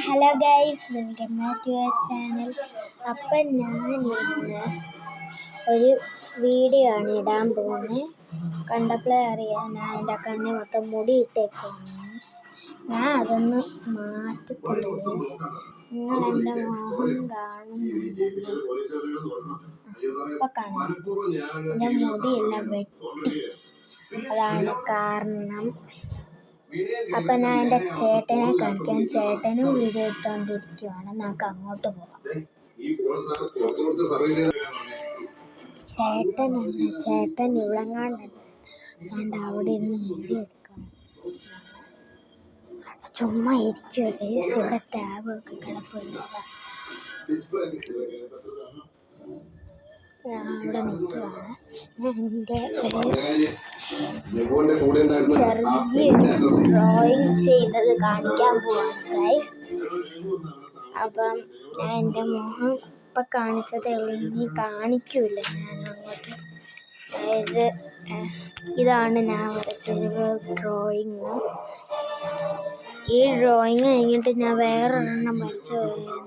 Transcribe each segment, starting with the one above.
Hello guys, welcome back to your channel. അപ്പം ഞാൻ ഇന്ന് ഒരു വീഡിയോ ആണ് ഇടാൻ പോകുന്നത്. കണ്ടപ്പോഴേ അറിയാം, ഞാൻ എൻ്റെ കണ്ണിൽ മൊത്തം മുടി ഇട്ടേക്കാണ്. ഞാൻ അതൊന്ന് മാറ്റിക്കൊണ്ട് ഗൈസ്, നിങ്ങൾ എൻ്റെ മുഖം കാണുന്നുണ്ടല്ലോ. അപ്പം കാണാം, എൻ്റെ മുടിയെല്ലാം വെട്ടി. അതാണ് കാരണം. അപ്പം ഞാൻ എൻ്റെ ചേട്ടനെ കാണിക്കാൻ, ചേട്ടനും വീഡിയോ ഇട്ടുകൊണ്ടിരിക്കുകയാണ്. നമുക്ക് അങ്ങോട്ട് പോകാം. ചേട്ടൻ ഇവിടെങ്ങാണ്ടുണ്ട്, അതുകൊണ്ട് അവിടെ ഇരുന്ന് വീഡിയോ എടുക്കണം. ചുമ്മാ ഇരിക്കുക ഗൈസ്, ഇവിടെ ടാബൊക്കെ കിടപ്പുണ്ട്. ഞാൻ അവിടെ നിൽക്കുകയാണ്. എൻ്റെ ചെറിയൊരു ഡ്രോയിങ് ചെയ്തത് കാണിക്കാൻ പോവാണ് ഗൈസ്. അപ്പം ഞാൻ എൻ്റെ മുഖം ഇപ്പം കാണിച്ചതേ ഉള്ളൂ, ഇനി കാണിക്കൂല ഞാൻ അങ്ങോട്ട്. അതായത് ഇതാണ് ഞാൻ വരച്ചൊരു ഡ്രോയിങ്. ഈ ഡ്രോയിങ് കഴിഞ്ഞിട്ട് ഞാൻ വേറൊരെണ്ണം വരച്ചു പോയിരുന്നു,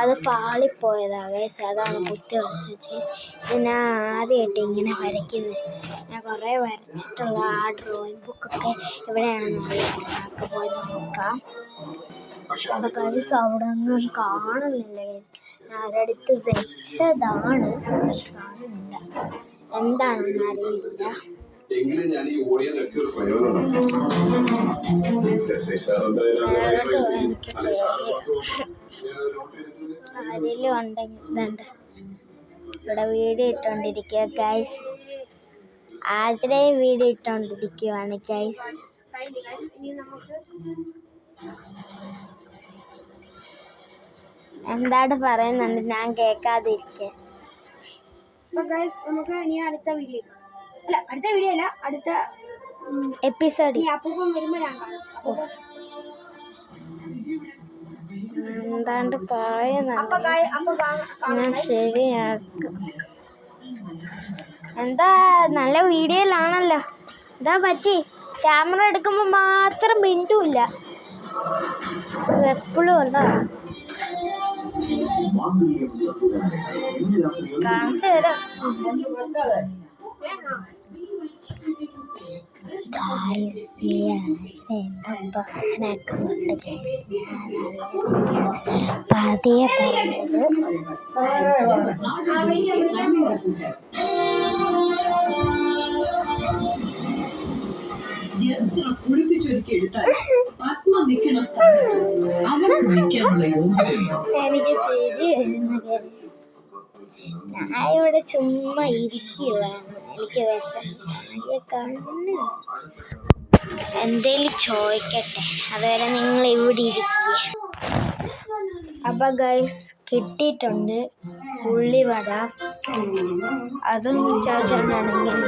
അത് പാളിപ്പോയതാണ് ഗൈസ്. അതാണ് കുത്തി വരച്ച് വെച്ച്. ഇത് ഞാൻ ആദ്യമായിട്ട് ഇങ്ങനെ വരയ്ക്കുന്നത്. ഞാൻ കുറേ വരച്ചിട്ടുള്ള ആ ഡ്രോയിങ് ബുക്കൊക്കെ എവിടെയാണെന്ന് നമുക്ക് പോയി നോക്കാം. അപ്പോൾ ഗൈസ് അവിടെ ഒന്നും കാണുന്നില്ല ഗൈസ്. ഞാൻ ഒരിടത്ത് വെച്ചതാണ്, പക്ഷെ കാണുന്നില്ല. എന്താണെന്ന് അറിയില്ല. ആരെങ്കിലും ഉണ്ടെങ്കിൽ ഇവിടെ വീഡിയോ ഇട്ടോണ്ടിരിക്കുക ഗൈസ്. ആദ്യം വീഡിയോ ഇട്ടോണ്ടിരിക്കുവാണ് ഗൈസ്. എന്താണ് പറയുന്നുണ്ട്, ഞാൻ കേൾക്കാതിരിക്കുക. നമുക്ക് ഇനി അടുത്ത വീഡിയോ അല്ല, അടുത്ത എപ്പിസോഡ് അപ്പൂപ്പൻ വരുമ്പോ ഞാൻ കാണും. എന്താണ്ട് ഞാൻ ശരിയാക്കും. എന്താ നല്ല വീഡിയോയിലാണല്ലോ. എന്താ പറ്റി? ക്യാമറ എടുക്കുമ്പോൾ മാത്രം മിണ്ടൂല്ല, എപ്പോഴും അല്ല. കാണിച്ചു തരാം. പതിയെ എനിക്ക് ചിരി വരുന്ന. ഞാൻ ഇവിടെ ചുമ്മാ ഇരിക്കുകയാണ്, എനിക്ക് വിശപ്പ്. കണ്ണ് എന്തേലും ചോദിക്കട്ടെ, അതുവരെ നിങ്ങൾ ഇവിടെ ഇരിക്കുക. അപ്പം ഗൈസ് കിട്ടിയിട്ടുണ്ട് ഉള്ളിവട. അതും ചോദിച്ചോണ്ടാണെങ്കിൽ